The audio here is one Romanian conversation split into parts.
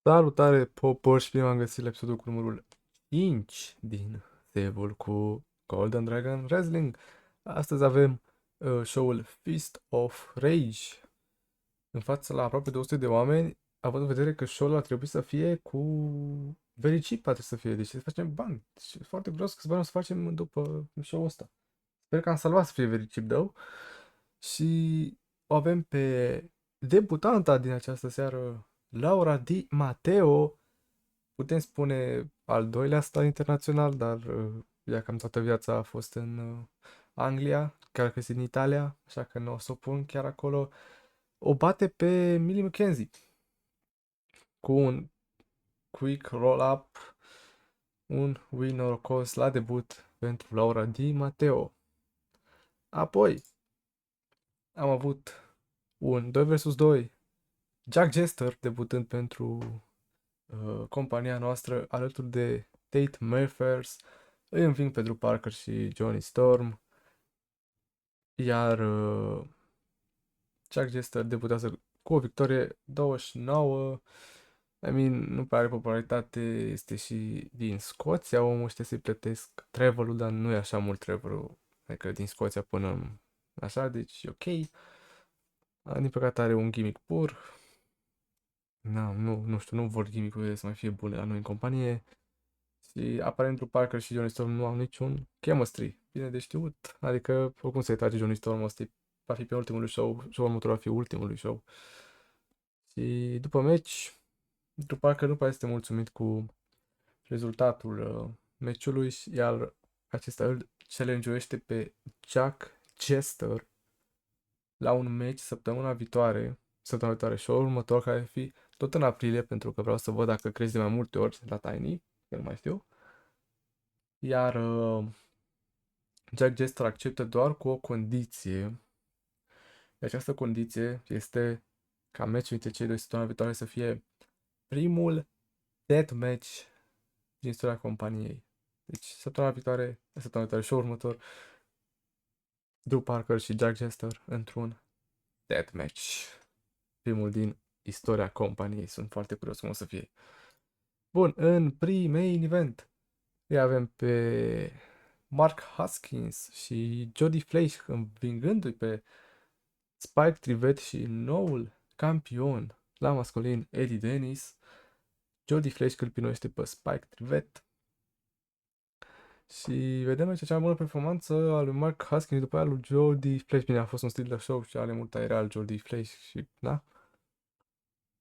Salutare, popor, și bine m-am găsit la episodul cu numărul 5 din Sevul cu Golden Dragon Wrestling. Astăzi avem show-ul Feast of Rage în fața la aproape 200 de oameni, având în vedere că show-ul ar trebui să fie cu very cheap, poate să fie, deci să facem bani. Deci e foarte gros câți bani o să facem după show-ul ăsta. Sper că am salvat să fie very cheap, though. Și o avem pe debutanta din această seară, Laura Di Matteo. Putem spune al doilea star internațional, dar ea cam toată viața a fost în Anglia, chiar că este în Italia, așa că nu o să o pun chiar acolo. O bate pe Millie McKenzie cu un quick roll-up, un win norocos la debut pentru Laura Di Matteo. Apoi am avut un 2 vs 2, Jack Jester debutând pentru compania noastră alături de Tate Mayfairs. Îi înving Pedro Parker și Johnny Storm, iar Chuck Jester debutează cu o victorie 29. I mean, nu prea are popularitate, este și din Scoția, omul ăștia să-i plătesc travel-ul, dar nu e așa mult travel-ul, adică din Scoția până așa, deci e ok. Din păcate are un gimmick pur. Nu știu, nu vor gimmick-urile să mai fie bune la noi în companie. Și aparent Drew Parker și Johnny Storm nu au niciun chemistry. Bine de știut. Adică, oricum se trage Johnny Storm, ăsta va fi pe ultimul show, show următor va fi ultimul show. Și după meci, Drew Parker nu pare este mulțumit cu rezultatul meciului, iar acesta îl challenge-uiește pe Jack Jester la un match săptămâna viitoare, show următor care va fi tot în aprilie, pentru că vreau să văd dacă crezi de mai multe ori la Tiny, că nu mai știu. Iar Jack Jester acceptă doar cu o condiție. Această condiție este ca meciul dintre cei doi săptămâna viitoare să fie primul death match din istoria companiei. Deci săptămâna viitoare, show următor, Drew Parker și Jack Jester într-un death match. Primul din istoria companiei. Sunt foarte curios cum o să fie. Bun, în main event îi avem pe Mark Haskins și Jody Fleisch învingându-i pe Spike Trivet și noul campion la masculin Eddie Dennis. Jody Fleisch îl pinuiește pe Spike Trivet. Și vedem aici cea mai bună performanță a lui Mark Haskins după aia lui Jody Fleisch. Bine, a fost un stil de show și are mult aerial Jody Fleisch și da.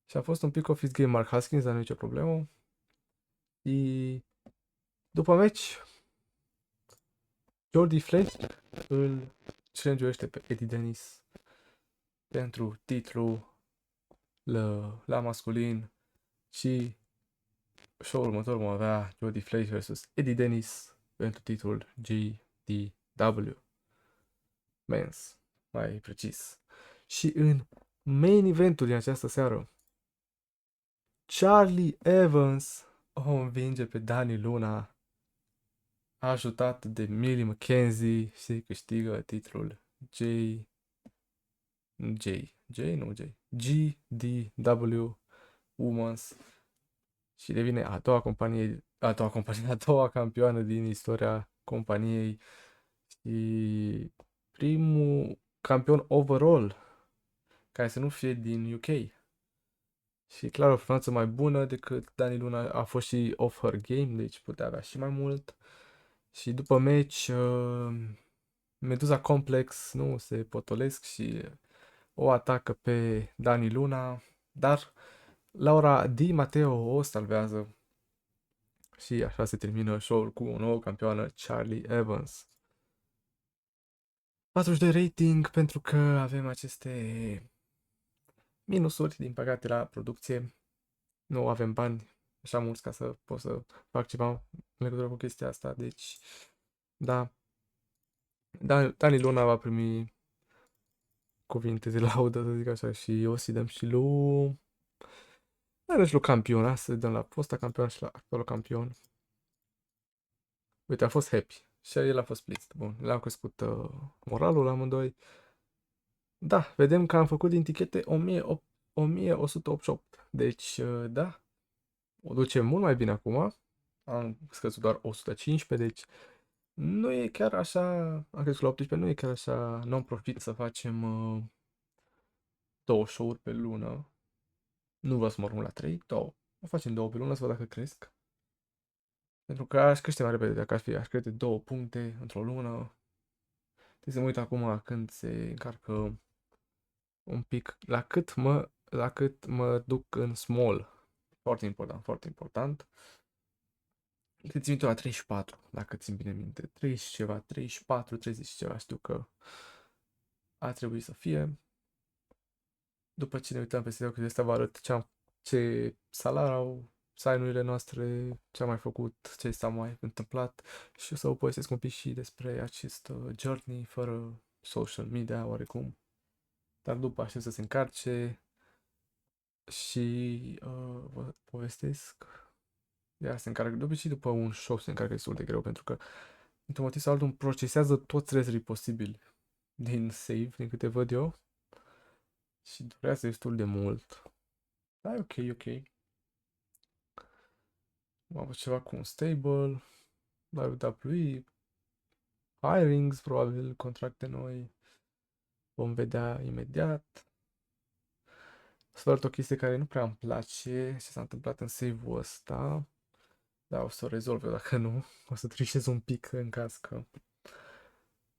Și a fost un pick of his game Mark Haskins, dar nu e nicio problemă. Și după meci, Jody Fleisch îl challenge-uiește pe Eddie Dennis pentru titlu la masculin și show-ul următor vom avea Jody Fleisch vs Eddie Dennis pentru titlul GDW Men's, mai precis. Și în main eventul din această seară, Charlie Evans o învinge pe Dani Luna, ajutat de Millie McKenzie, și câștigă titlul GDW Women's și devine a doua campioană din istoria companiei și primul campion overall care să nu fie din UK. Și clar o performanță mai bună decât Dani Luna, a fost și off her game, deci putea avea și mai mult. Și după meci, Medusa Complex nu se potolesc și o atacă pe Dani Luna, dar Laura Di Matteo o salvează și așa se termină show-ul cu o nouă campioană, Charlie Evans. 42 rating pentru că avem aceste minusuri, din păcate, la producție. Nu avem bani așa mulți ca să pot să fac ceva în legătură cu chestia asta, deci, da. Dani Luna va primi cuvinte de laudă, să zic așa, și o să dăm și lui... Are și lui campion, să dăm la fosta campion și la actualul campion. Uite, a fost happy și el a fost pleased. Bun, le-am crescut moralul la amândoi. Da, vedem că am făcut din tichete 1188. Deci, da, o duce mult mai bine acum. Am scăzut doar 115, deci nu e chiar așa, am crezut la 18, nu e chiar așa non-profit să facem 2 show-uri pe lună. Nu vreau să mă arunc la 3, 2. O facem 2 pe lună să văd dacă cresc. Pentru că aș crește mai repede dacă aș crește 2 puncte într-o lună. Trebuie să mă uit acum când se încarcă un pic la cât mă duc în small. Foarte important, foarte important. Cred țin la 34, dacă țin bine minte. 30 ceva, 34, 30 ceva, știu că a trebuit să fie. După ce ne uităm peste lucrurile astea, vă arăt ce salari au sign-urile noastre, ce am mai făcut, ce s-a mai întâmplat și o să vă povestesc un pic și despre acest journey fără social media oarecum. Dar după aștept să se încarce și vă povestesc. Iar se încarcă de obicei după un show se încarcă destul de greu pentru că într-un motiv sau altul procesează toți trezorii posibili din save, din câte văd eu. Și durează destul de mult. Da, e ok, ok. Am avut ceva cu un stable, WWE, hirings, probabil, contracte noi. Vom vedea imediat. O să văd o chestie care nu prea îmi place, ce s-a întâmplat în save-ul ăsta. Da, o să o rezolv eu dacă nu. O să trișez un pic în caz că...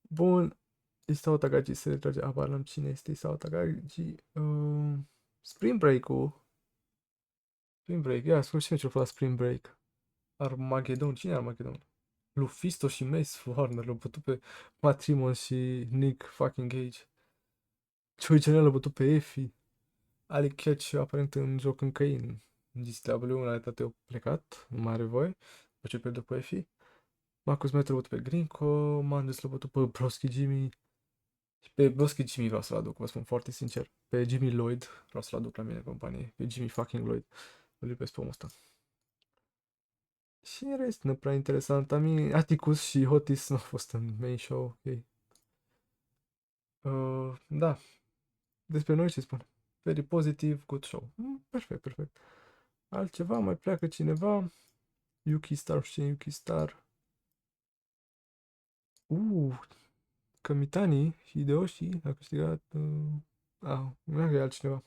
Bun. Isao Takagi se retrage. Abar n-am cine este Isao Takagi. Spring Break-ul. Spring Break. Ia, spune și ce-a fost la Spring Break. Armageddon. Cine e Armageddon? Lufisto și Mace Warner l-au bătut pe Matrimon și Nick fucking Gage. Joey Janela l-a bătut pe Effie. Ali Catch aparent în joc încă e în GCW, în realitate au plecat, nu mai are voie. După ce pierdut pe Effie. Marcus Metro l-a bătut pe Grinco, Mandes l-a bătut pe Broski Jimmy. Și pe Broski Jimmy vreau să-l aduc, vă spun foarte sincer. Pe Jimmy Lloyd vreau să-l aduc la mine în companie. Pe Jimmy fucking Lloyd. Îl iubesc pe omul ăsta. Și în rest, nu prea interesant. Atticus și Hotis nu au fost în main show, ok. Da, despre noi ce spun? Very positive, good show. Perfect, perfect. Altceva, mai pleacă cineva? Yuki Star, și Yuki Star. Kamitani și Hideyoshi a câștigat... nu că e altcineva.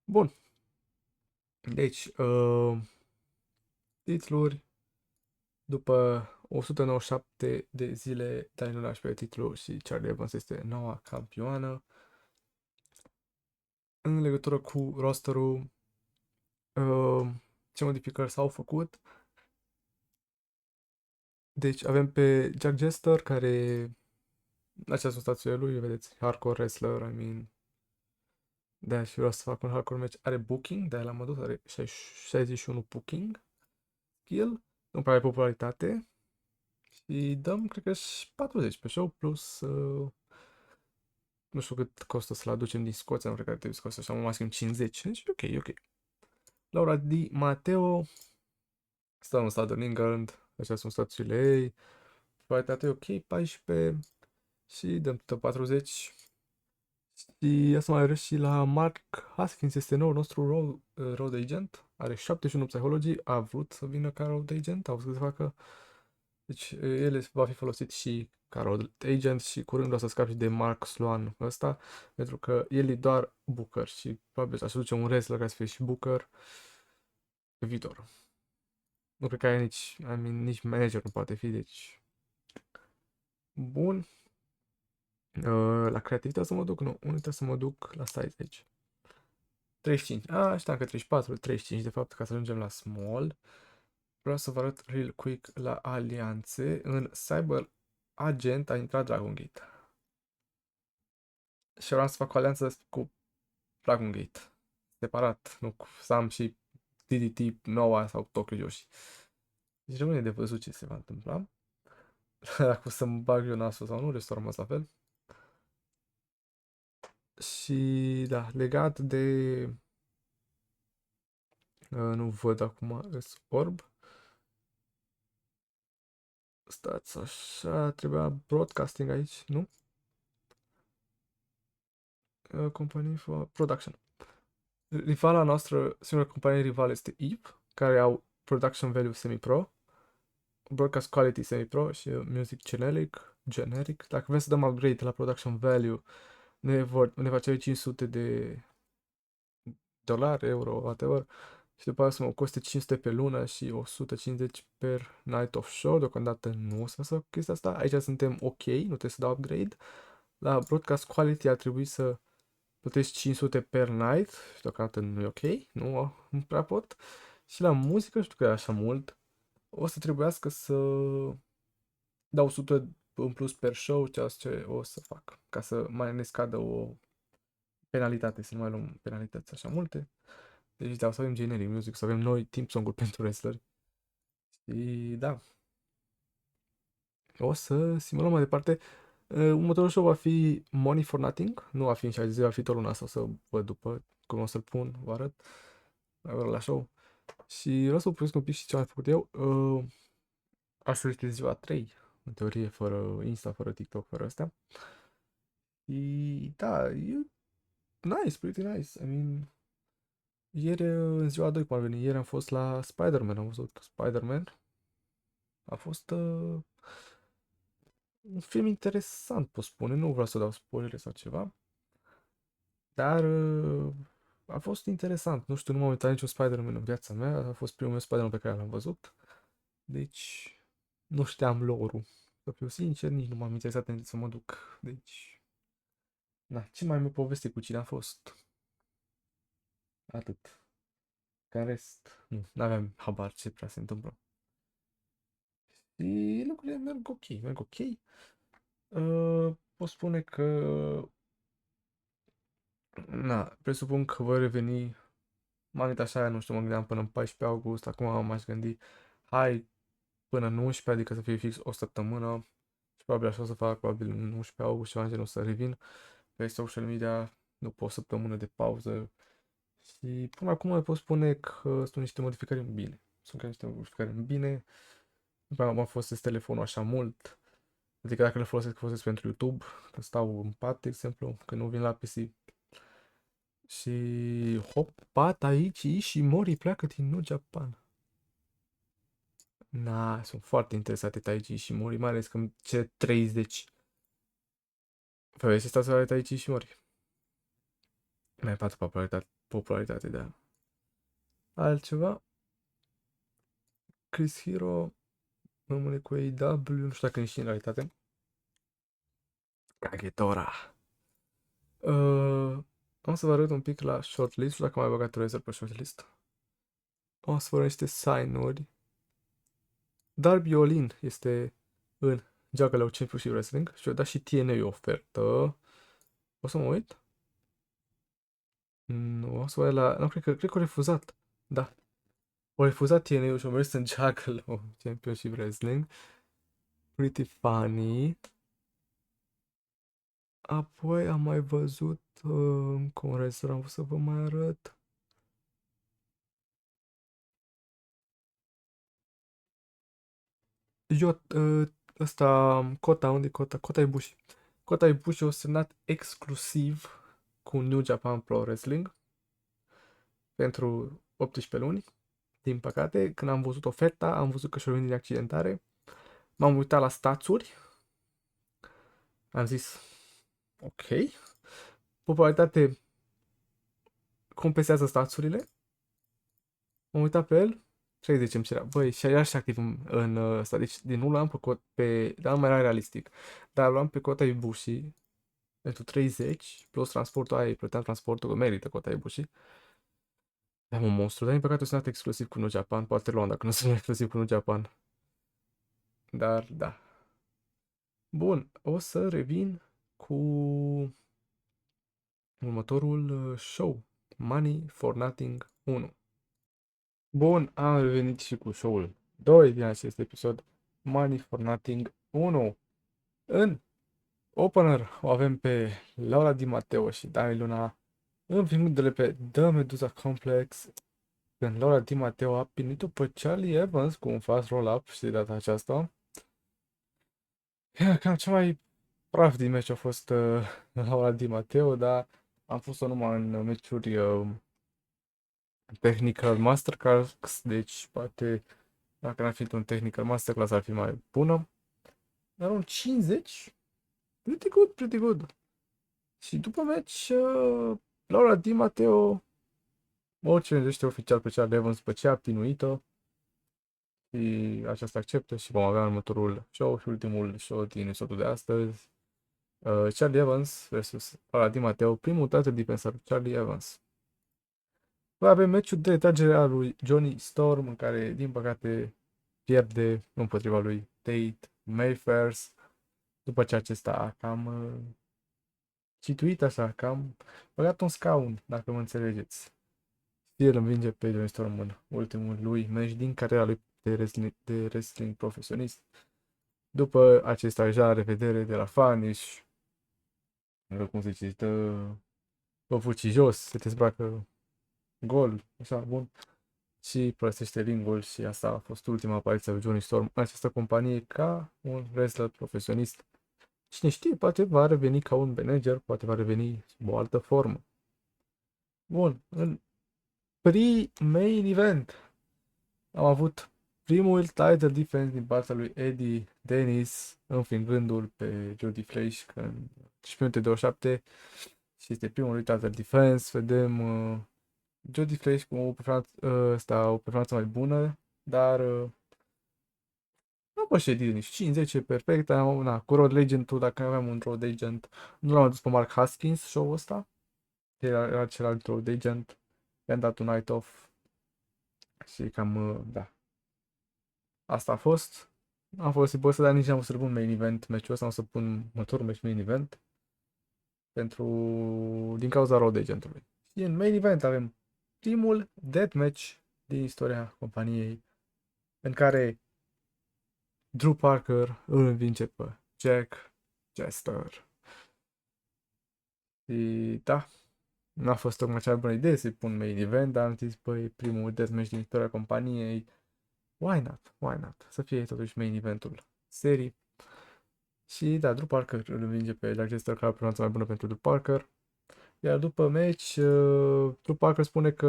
Bun. Deci, titluri. După 197 de zile, Daniel Nash pe titlu și Charlie Evans este noua campioană. În legătură cu rosterul, ce modificări s-au făcut? Deci avem pe Jack Jester, care această sunt stațiile lui, vedeți, hardcore wrestler, I mean, da, și vreau să fac un hardcore match, are booking, de l-am adus, are 61 booking, skill, nu prea are popularitate și dăm, cred că, și 40 pe show, plus, nu știu cât costă să-l aducem din Scoția, nu cred că ar trebui să costă așa, maxim 50, deci ok, ok. Laura Di Matteo, stă în Southern England, așa sunt statuile ei, popularitate ok, 14, și dăm tot 40. Și asta mai are și la Mark Haskins, este noul nostru road agent, are 71 Psychology, a vrut să vină ca road agent, a vrut să facă, deci el va fi folosit și ca road agent și curând o să scape și de Mark Sloan ăsta, pentru că el e doar booker și probabil aș duce un wrestler care să fie și booker pe viitor. Nu cred că ai nici manager nu poate fi, deci bun. La creativitate să mă duc? Nu, unde trebuie să mă duc? La site aici. 35. Știam că 34, 35 de fapt, ca să ajungem la small. Vreau să vă arăt real quick la alianțe. În Cyber Agent a intrat Dragon Gate. Și vreau să fac o alianță cu Dragon Gate. Separat, nu cu Sam și DDT Noah sau Tokyo Joshi. Deci rămâne de văzut ce se va întâmpla. Dacă o să-mi bag eu nasul sau nu, restul rămas la fel. Și da, legat de... nu văd acum, orb. Stați așa, trebuia broadcasting aici, nu? Company for production. Rivala noastră, singura companie rivală este EVE, care au Production Value Semi-Pro, Broadcast Quality Semi-Pro și Music Generic. Dacă vrem să dăm upgrade la Production Value, ne va cere 500 de dolari, euro, whatever. Și după aceea să mă coste 500 pe lună și 150 per night of show. Deocamdată nu o să facă chestia asta. Aici suntem ok, nu trebuie să dau upgrade. La Broadcast Quality ar trebui să plătești 500 per night și deocamdată nu e ok, nu prea pot. Și la muzică, știu că e așa mult, o să trebuiască să dau 100 în plus per show, ceea ce o să fac, ca să mai ne scadă o penalitate, să nu mai luăm penalități așa multe. Deci da, o să avem generic music, să avem noi team song-uri pentru wrestleri. Și da, o să simulăm mai departe. Următorul show va fi Money for Nothing, nu va fi în 60 va fi tot luna asta, o să văd după cum o să-l pun, vă arăt la show. Și vreau să vă povestesc un pic și ce am mai făcut eu. Astăzi este ziua 3, în teorie, fără Insta, fără TikTok, fără astea. Și da, e nice, pretty nice. I mean, ieri, în ziua 2, cum ar veni, ieri am fost la Spider-Man, am văzut Spider-Man. A fost un film interesant, pot spune, nu vreau să dau spoilere sau ceva, dar a fost interesant. Nu știu, nu m-am uitat niciun Spider-Man în viața mea, a fost primul meu Spider-Man pe care l-am văzut, deci nu știam lore-ul. Să fiu sincer, nici nu m-am interesat să mă duc, deci... Na, ce mai mi povesti cu cine a fost? Atât. Ca în rest, nu aveam habar ce prea se întâmplă. Și lucrurile merg ok, merg ok. Pot spune că, na, presupun că voi reveni. M-am gândit așa, nu știu, mă gândeam până în 14 august, acum m-aș gândi, hai până în 11, adică să fie fix o săptămână. Și probabil așa o să fac, probabil în 11 august ceva în genul să revin pe social media după o săptămână de pauză. Și până acum mai pot spune că sunt niște modificări în bine. Sunt ca niște modificări în bine. Nu prea am folosesc telefonul așa mult. Adică dacă le folosesc pentru YouTube, că stau în pat, de exemplu, când nu vin la PC. Și Hoppa, Taichi și Mori pleacă din New Japan. Na, sunt foarte interesate Taichi și Mori, mai ales că ce 30. Păi, este stația de Taichi și Mori. Mai patru popularitate, da. Altceva, Chris Hero rămâne cu AEW, nu știu dacă nici în realitate. Kagetora. Am să vă arăt un pic la shortlist, nu știu dacă am mai băgat Razer pe shortlist. O să vă arăt niște sign-uri. Darby Allin este în Juggalo Championship Wrestling și eu dat și TNA ofertă. O să mă uit? Nu, o să vă uit la... Nu, cred că au refuzat. Da. Au refuzat TNA-ul și au mers în Juggalo Championship Wrestling. Pretty funny. Apoi am mai văzut încă un wrestler, am vrut să vă mai arăt. Eu, ăsta, Kota, unde e Kota? Kota Ibushi. Kota Ibushi a semnat exclusiv cu New Japan Pro Wrestling pentru 18 luni. Din păcate, când am văzut oferta, am văzut că și-o venit din accidentare. M-am uitat la stațuri. Am zis, ok. Popularitate compensează stațurile. M-am uitat pe el. 30 îmi cerea. Băi, și era și activ în ăsta. Deci, din nou l-am dar nu mai era realistic. Dar luam pe Kota Ibushi pentru 30, plus transportul aia, îi plăteam transportul, că merită Kota Ibushi. Am un monstru, dar din păcate sunt exclusiv cu New Japan. Poate luam dacă nu sunt exclusiv cu New Japan. Dar, da. Bun, o să revin cu următorul show. Money for Nothing 1. Bun, am revenit și cu show-ul 2 din acest episod. Money for Nothing 1. În opener o avem pe Laura Di Matteo și Dani Luna învingându-le pe The Medusa Complex. Când Laura Di Matteo a pinit-o pe Charlie Evans cu un fast roll-up și de data aceasta. Cam cea mai praf din meci a fost Laura Di Matteo, dar am pus-o numai în meciuri Technical Masterclass, deci poate dacă n-ar fi un Technical Masterclass ar fi mai bună. Dar un 50, pretty good, pretty good. Și după meci, Laura Di Matteo o cirește oficial pe Charlie Evans după ce a pinuit-o și aceasta acceptă și vom avea următorul show și ultimul show din episodul de astăzi. Charlie Evans versus Laura Di Matteo, primul title defense al Charlie Evans. Păi avem meciul de retragere al lui Johnny Storm, în care, din păcate, pierde împotriva lui Tate Mayfairs, după ce acesta a cam cituit așa, cam băgat un scaun, dacă mă înțelegeți. El învinge pe Johnny Storm în ultimul lui meci din cariera lui de wrestling profesionist. După acesta, deja la revedere de la fanish, cum se zice, dă fuci jos, se te zbracă gol, așa, bun. Și părăsește ringul și asta a fost ultima apariție a lui Johnny Storm în această companie ca un wrestler profesionist. Cine știe, poate va reveni ca un manager, poate va reveni sub o altă formă. Bun, în pre-main event am avut primul title defense din partea lui Eddie Dennis, înfringându-l pe Jody Fleisch în 15 minute 27 și este primul lui title defense. Vedem Jody Fleisch cu o performanță mai bună, dar nu pot Eddie Dennis, 5-10 perfect. Cu Road Legend-ul, dacă aveam un Road Agent, nu l-am adus pe Mark Haskins show-ul ăsta, era celălalt Road Agent, i-am dat un night off și cam, da. Asta a fost. Am folosit pe ăsta, dar nici n-am să pun main event meciul ăsta, am să pun următorul meci main event din cauza Road Agentului. Și în main event avem primul deathmatch din istoria companiei, în care Drew Parker îl învinge pe Jack Jester. Și da, n-a fost tocmai cea mai bună idee să-i pun main event, dar am zis, băi, primul deathmatch din istoria companiei, why not? Why not? Să fie totuși main eventul serii. Și da, Drew Parker îl învinge pe Jack Jester ca performanța mai bună pentru Drew Parker. Iar după meci, Drew Parker spune că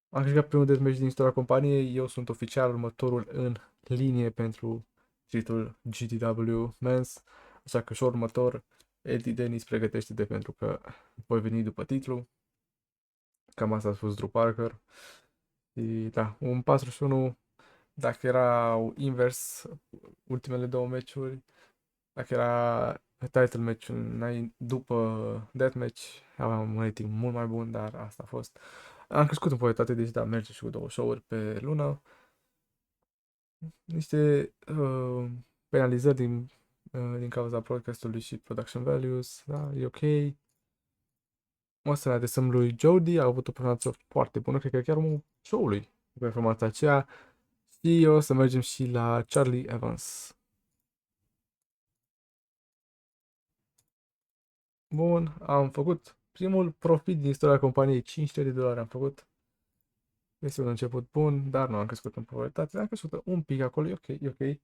am câștigat primul deathmatch din istoria companiei, eu sunt oficial următorul în linie pentru titlul GTW Men's, așa că și următor Eddie Dennis pregătește-te pentru că voi veni după titlu. Cam asta a spus Drew Parker. Și da, un 41, dacă erau invers ultimele două meciuri, dacă era title match după deathmatch, aveam un rating mult mai bun, dar asta a fost. Am crescut în popularitate, deci da, merge și cu 2 show-uri pe lună. Niște penalizări din cauza broadcastului și production values, da, e ok. O să ne adresăm lui Jody, a avut o performanță foarte bună, cred că chiar un show-ului cu performanța aceea. Și o să mergem și la Charlie Evans. Bun, am făcut primul profit din istoria companiei, $500 am făcut. Este un început bun, dar nu am crescut în popularitate, am crescut un pic acolo, e ok, e ok.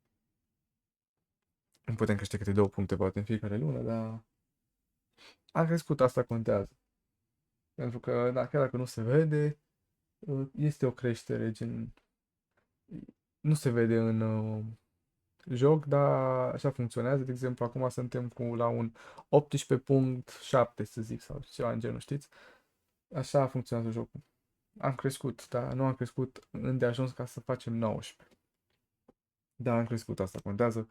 Nu putem crește câte 2 puncte poate în fiecare lună, dar am crescut, asta contează. Pentru că, da, chiar dacă nu se vede, este o creștere, gen, nu se vede în joc, dar așa funcționează. De exemplu, acum suntem la un 18.7, să zic, sau ceva în genul, știți? Așa funcționează jocul. Am crescut, dar nu am crescut îndeajuns ca să facem 19. Da, am crescut, asta contează.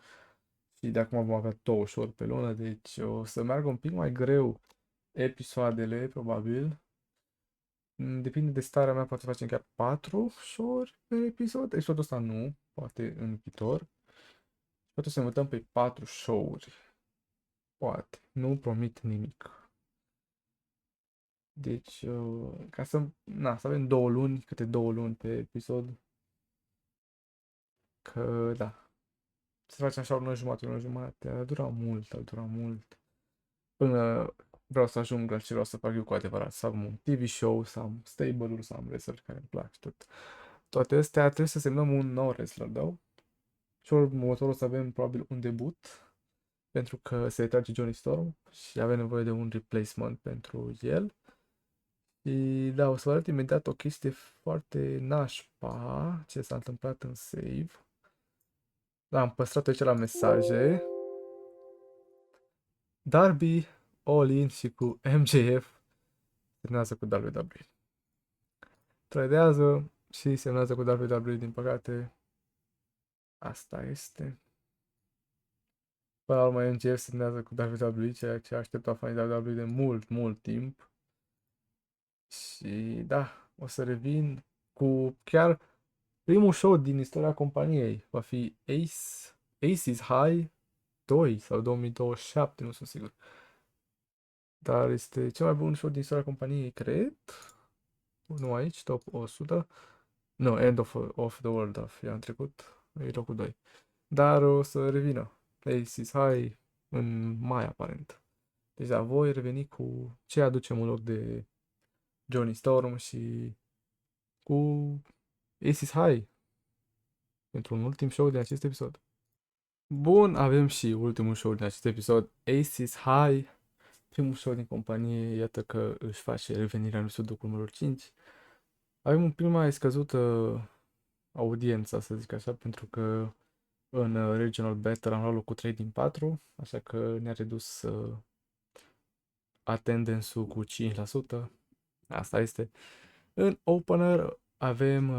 Și de acum vom avea 2 ori pe lună, deci o să meargă un pic mai greu episoadele, probabil. Depinde de starea mea, poate facem chiar 4 ori pe episod. Episodul ăsta nu, poate în viitor. Poate să ne mutăm pe 4 show-uri. Poate, nu promit nimic. Deci, ca să avem 2 luni, câte 2 luni pe episod. Că, da, să facem așa o lună jumătate, ar dura mult. Până vreau să ajung la ce vreau să fac eu cu adevărat, să am un TV show, să am stable-uri, să am wrestler care îmi plac și tot. Toate astea trebuie să semnăm un nou wrestler, da? Și următorul să avem probabil un debut, pentru că se retrage Johnny Storm și avem nevoie de un replacement pentru el. Și da, o să vă arăt imediat o chestie foarte nașpa ce s-a întâmplat în save. Da, am păstrat aici la mesaje. Darby, All-In și cu MJF semnează cu WWE. Tradează și semnează cu WWE, din păcate. Asta este. Până la urmă MJF semnează cu WWE, ceea ce aștepta fanii WWE de mult, mult timp. Și da, o să revin cu chiar primul show din istoria companiei. Va fi Aces High 2 sau 2027, nu sunt sigur. Dar este cel mai bun show din istoria companiei, cred. Nu aici, top 100. Nu, of the World am trecut. E locul 2. Dar o să revină. Aces High în mai, aparent. Deci da, voi reveni cu ce aducem în loc de Johnny Storm și cu Aces High pentru un ultim show din acest episod. Bun, avem și ultimul show din acest episod, Aces High, primul show din companie, iată că își face revenirea în episodul cu numărul 5. Avem un pic mai scăzută audiența, să zic așa, pentru că în Regional Battle am luat locul 3 din 4, așa că ne-a redus attendance-ul cu 5%. Asta este. În opener avem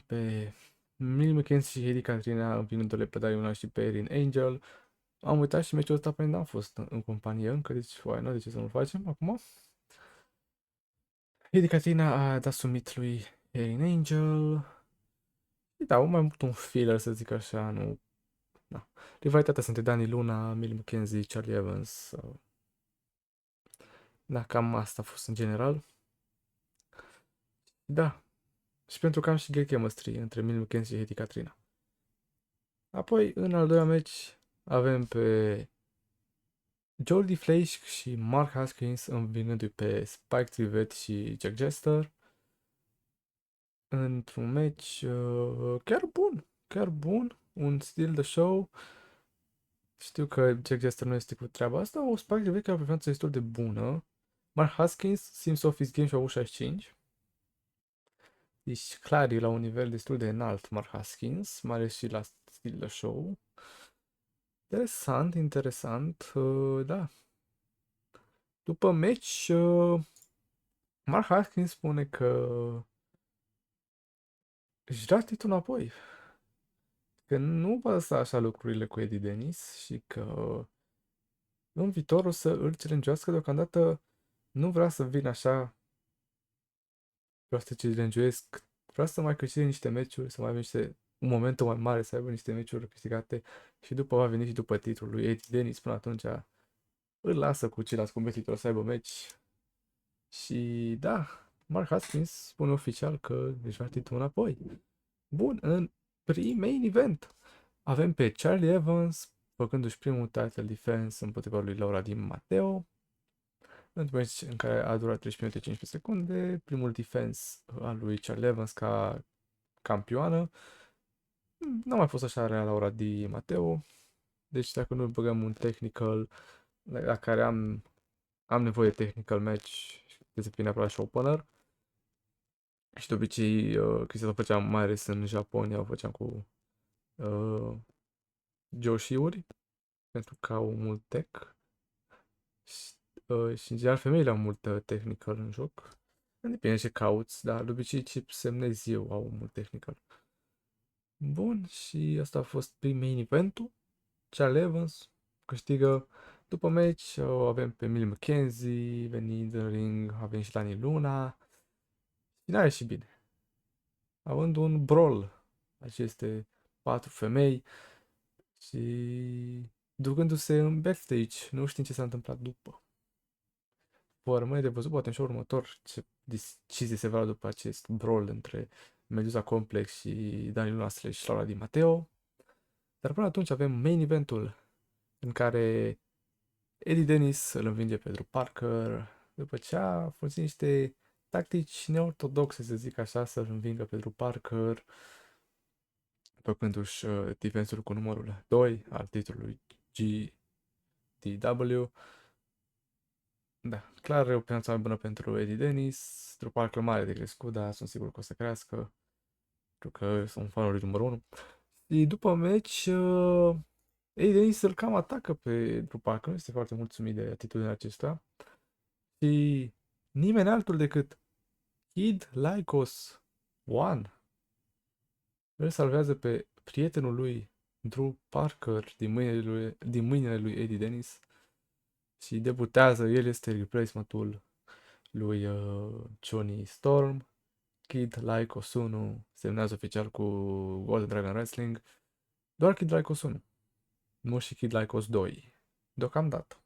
pe Mil McKenzie și Heidi Catrina învingându-le pe Diana și pe Erin Angel. Am uitat și meciul ăsta pentru că n-am fost în companie încă, deci why de ce să nu facem acum? Heidi Catrina a dat summit lui Erin Angel. Și da, mai mult un filler, să zic așa, nu... Da. Rivalitatea sunt Dani Luna, Mil McKenzie, Charlie Evans. Da, cam asta a fost în general. Da, și pentru că am și gay chemistry între Mil McKenzie și Heidi Catrina. Apoi, în al doilea meci, avem pe Jordy Fleisch și Mark Haskins învingându-i pe Spike Trivet și Jack Jester. Într-un meci chiar bun, un stil de show. Știu că Jack Jester nu este cu treaba asta, o Spike Trivet care a performanță destul de bună. Mark Haskins, Sims Office Game și-a avut 65. Deci clar e la un nivel destul de înalt Mark Haskins, mai ales și la stil de show. Interesant, interesant, da. După meci, Mark Haskins spune că își vrea titlul înapoi, că nu va lăsa așa lucrurile cu Eddie Dennis și că în viitor o să îl challenge-ească. Deocamdată nu vrea să vină așa, vrea să challenge-uiesc, vrea să mai câștige niște meciuri, să mai aibă niște, un moment mai mare, să aibă niște meciuri câștigate și după va veni și după titlul lui Eddie Dennis. Până atunci îl lasă cu ceilalți competitori să aibă meci. Și da, Mark Haskins spune oficial că își va titlul înapoi. Bun, în main event avem pe Charlie Evans făcându-și primul title defense împotriva lui Laura Di Matteo. Într-un meci în care a durat 13 minute 15 secunde, primul defense al lui Charlie Evans ca campioană. Nu a mai fost așa rea Laura Di Matteo, deci dacă nu băgăm un technical la care am nevoie de technical match, trebuie să fie neapărat și opener. Și de obicei, chestia o făceam mai ales în Japonia, o făceam cu Joshi-uri, pentru că au mult tech. Și în general femeile au multă technical în joc. Depinde ce cauți, dar de obicei ce semnez eu au mult technical. Bun, și asta a fost main event-ul. Charlie Evans câștigă. După meci avem pe Millie McKenzie, venind în ring, avem și Dani Luna. Și n-a ieșit bine. Având un brawl aceste 4 femei și ducându-se în backstage, nu știm ce s-a întâmplat după. Va rămâne de văzut, poate în show următor, ce decizie se va lua după acest brawl între Medusa Complex și Dani Luna și Laura Di Matteo. Dar până atunci avem main eventul în care Eddie Dennis îl învinge pe Drew Parker după ce a folosit niște tactici neortodoxe, să zic așa, să-l învingă pe Drew Parker, făcându-și defensul cu numărul 2 al titlului GTW. Da, clar e o penalță mai bună pentru Eddie Dennis. Drew Parker mare de crescut, dar sunt sigur că o să crească. Pentru că sunt fanul numărul 1. Și după meci, Eddie Dennis îl cam atacă pe Drew Parker. Nu este foarte mulțumit de atitudinea acestuia. Și nimeni altul decât Kid Lycos One îl salvează pe prietenul lui Drew Parker din mâinile lui Eddie Dennis și debutează. El este replacementul lui Johnny Storm. Kid Lycos 1 semnează oficial cu Golden Dragon Wrestling. Doar Kid Lycos 1, nu și Kid Lycos 2. Deocamdată.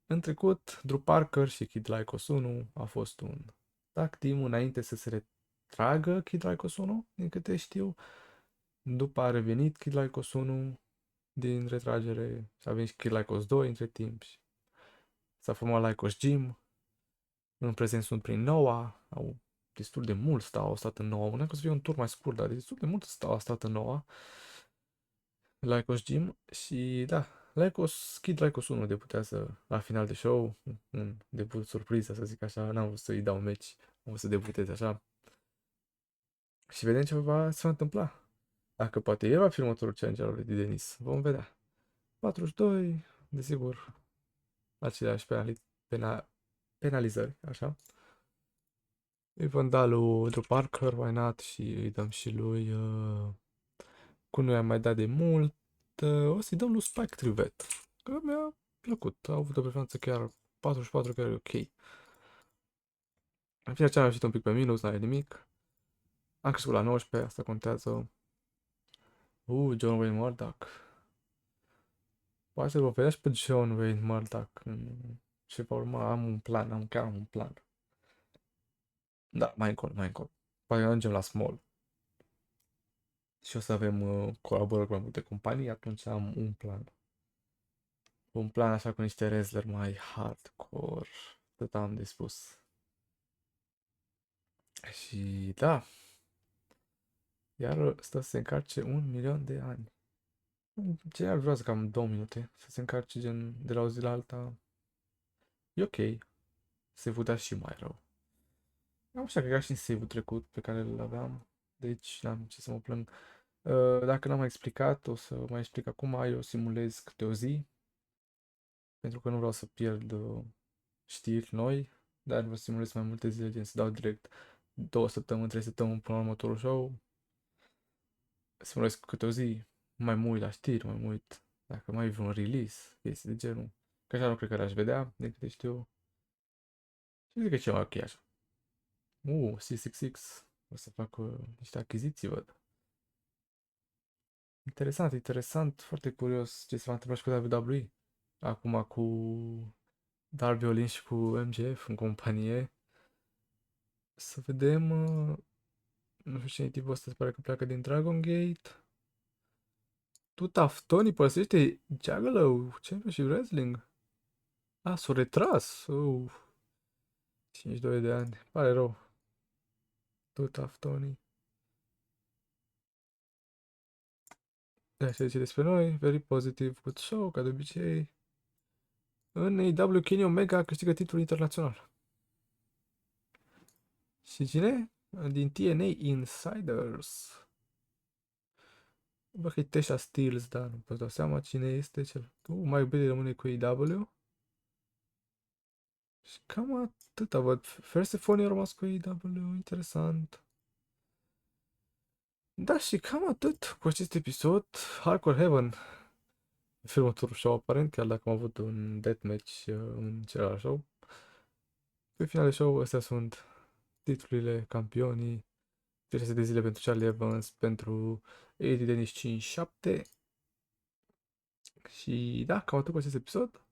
În trecut, Drew Parker și Kid Lycos 1 a fost un tag team înainte să se retragă Kid Lycos 1, din câte știu. După a revenit Kid Lycos 1 din retragere, s-a venit și Kid Lycos 2 între timp. S-a format Lycos Gym. În prezent sunt prin Noua, au destul de mult au stat în Noua. Nu că să fie un tur mai scurt, dar destul de mult au stat în Noua. Lycos Gym și da, Kid Lycos 1 debutează la final de show, un debut surpriză, să zic așa, n-am vrut să-i dau un meci, am vrut să debuteze așa. Și vedem ce se va întâmpla. Dacă poate el va fi următorul challenge al lui Denis, vom vedea. 42, desigur, aceleași penalizări, așa. Îi vom da lui Drew Parker, why not, și îi dăm și lui, cum nu i-am mai dat de mult, o să-i dăm lui Spike Trivet. Că mi-a plăcut, a avut o performanță chiar 44, chiar e ok. În fine, ce am ieșit un pic pe minus, n-are nimic. Am crescut la 19, asta contează. John Wayne Murdoch. Poate să vă vedea și pe John Wayne Murdoch ce va urma. Am un plan, chiar am un plan. Da, mai încolo, mai încolo. Poate ajungem la Small. Și o să avem colaborări cu mai multe companii, atunci am un plan. Un plan așa cu niște wrestler mai hardcore. Tot am de spus. Și da, iar stă să se încarce 1.000.000 de ani. În general vreau să cam 2 minute să se încarce gen de la o zi la alta. E ok. Se putea și mai rău. Am așa că ca și în save-ul trecut pe care îl aveam. Deci n-am ce să mă plâng. Dacă n-am mai explicat, o să mai explic acum. Eu simulez câte o zi. Pentru că nu vreau să pierd știri noi. Dar vreau să simulez mai multe zile, gen să dau direct 2 săptămâni, 3 săptămâni până la următorul show. Simulez câte o zi. Mai mă uit la știri, mai mă uit dacă mai e vreun release, chestii de genul. Că așa nu cred că l-aș vedea, de câte știu. Și zic că e ceva ok așa. 666. O să fac niște achiziții, văd. Interesant, interesant, foarte curios ce se va întâmpla și cu WWE. Acum cu Darby Allin și cu MJF în companie. Să vedem, nu știu cine e tipul ăsta, se pare că pleacă din Dragon Gate. Tony părăsește Juggalo, Championship Wrestling. S-a retras. 52 de ani, pare rău. Tony. Așa zice despre noi, very positive, good show, ca de obicei. În AEW, Kenny Omega câștigă titlul internațional. Și cine? Din TNA Insiders. Bă, că e Tesha Steelz, dar nu pot da seama cine este cel. Mai bine rămâne cu AEW. Și cam atâta văd. Persephone a rămas cu AEW, interesant. Da, și cam atât cu acest episod. Hardcore Heaven. Următorul show aparent, chiar dacă am avut un deathmatch în celălalt show. Pe final de show, astea sunt titlurile, campionii. 36 de zile pentru Charlie Evans, pentru Eddie Dennis 5-7. Și da, cam atât cu acest episod.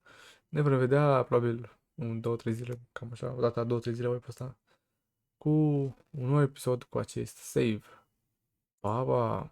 Ne vom revedea probabil în 2-3 zile, cam așa, o dată 2-3 zile voi posta cu un nou episod cu acest save. Pa, pa!